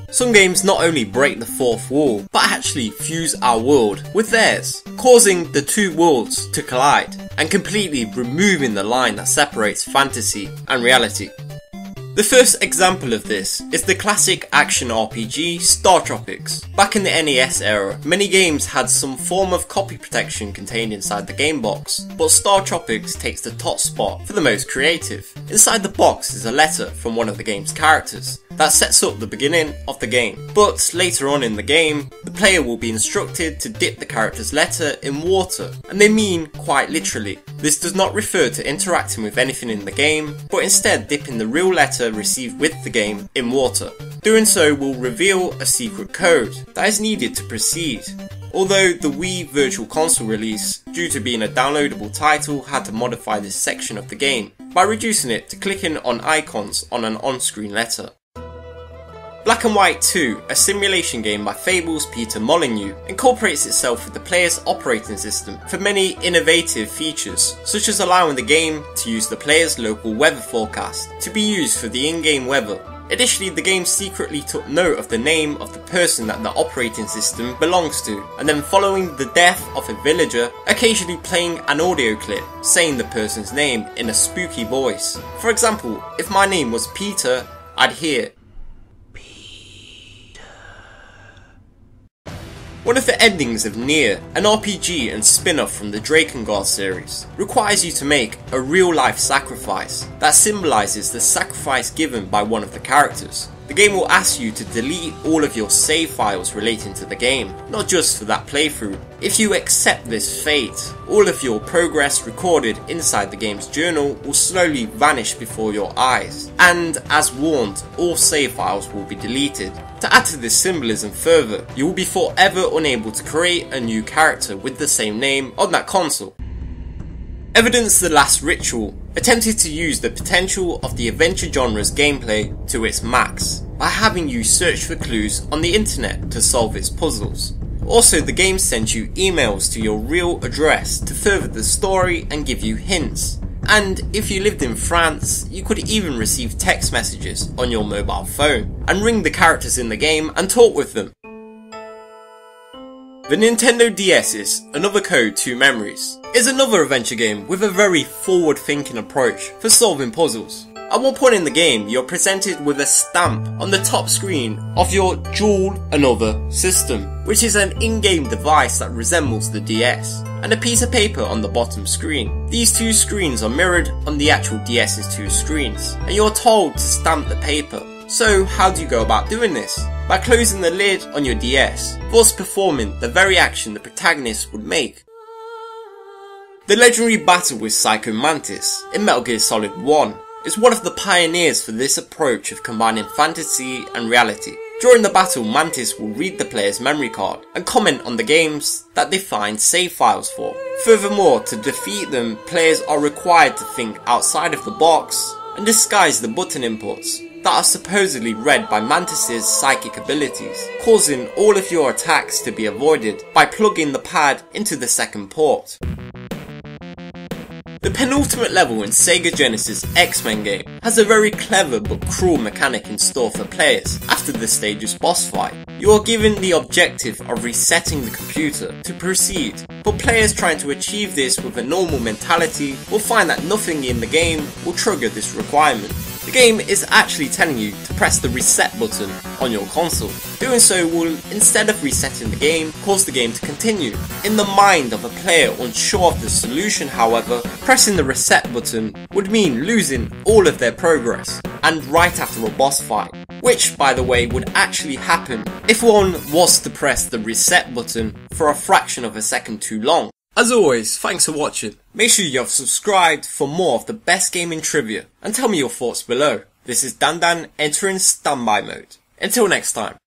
Some games not only break the fourth wall, but actually fuse our world with theirs, causing the two worlds to collide, and completely removing the line that separates fantasy and reality. The first example of this is the classic action RPG StarTropics. Back in the NES era, many games had some form of copy protection contained inside the game box, but StarTropics takes the top spot for the most creative. Inside the box is a letter from one of the game's characters that sets up the beginning of the game, but later on in the game, the player will be instructed to dip the character's letter in water, and they mean quite literally. This does not refer to interacting with anything in the game, but instead dipping the real letter received with the game in water. Doing so will reveal a secret code that is needed to proceed. Although the Wii Virtual Console release, due to being a downloadable title, had to modify this section of the game by reducing it to clicking on icons on an on-screen letter. Black and White 2, a simulation game by Fable's Peter Molyneux, incorporates itself with the player's operating system for many innovative features, such as allowing the game to use the player's local weather forecast to be used for the in-game weather. Additionally, the game secretly took note of the name of the person that the operating system belongs to, and then following the death of a villager, occasionally playing an audio clip saying the person's name in a spooky voice. For example, if my name was Peter, I'd hear One of the endings of Nier, an RPG and spin-off from the Drakengard series, requires you to make a real-life sacrifice that symbolises the sacrifice given by one of the characters. The game will ask you to delete all of your save files relating to the game, not just for that playthrough. If you accept this fate, all of your progress recorded inside the game's journal will slowly vanish before your eyes, and as warned, all save files will be deleted. To add to this symbolism further, you will be forever unable to create a new character with the same name on that console. Evidence The Last Ritual attempted to use the potential of the adventure genre's gameplay to its max by having you search for clues on the internet to solve its puzzles. Also, the game sent you emails to your real address to further the story and give you hints. And if you lived in France, you could even receive text messages on your mobile phone and ring the characters in the game and talk with them. The Nintendo DS's Another Code 2 Memories is another adventure game with a very forward-thinking approach for solving puzzles. At one point in the game, you're presented with a stamp on the top screen of your Dual Another system, which is an in-game device that resembles the DS, and a piece of paper on the bottom screen. These two screens are mirrored on the actual DS's two screens, and you're told to stamp the paper. So how do you go about doing this? By closing the lid on your DS, thus performing the very action the protagonist would make. The legendary battle with Psycho Mantis in Metal Gear Solid 1 is one of the pioneers for this approach of combining fantasy and reality. During the battle, Mantis will read the player's memory card and comment on the games that they find save files for. Furthermore, to defeat them, players are required to think outside of the box and disguise the button inputs that are supposedly read by Mantis's psychic abilities, causing all of your attacks to be avoided by plugging the pad into the second port. The penultimate level in Sega Genesis' X-Men game has a very clever but cruel mechanic in store for players after the stage's boss fight. You are given the objective of resetting the computer to proceed, but players trying to achieve this with a normal mentality will find that nothing in the game will trigger this requirement. The game is actually telling you to press the reset button on your console. Doing so will, instead of resetting the game, cause the game to continue. In the mind of a player unsure of the solution, however, pressing the reset button would mean losing all of their progress, and right after a boss fight. Which, by the way, would actually happen if one was to press the reset button for a fraction of a second too long. As always, thanks for watching. Make sure you have subscribed for more of the best gaming trivia, and tell me your thoughts below. This is Dan entering standby mode. Until next time.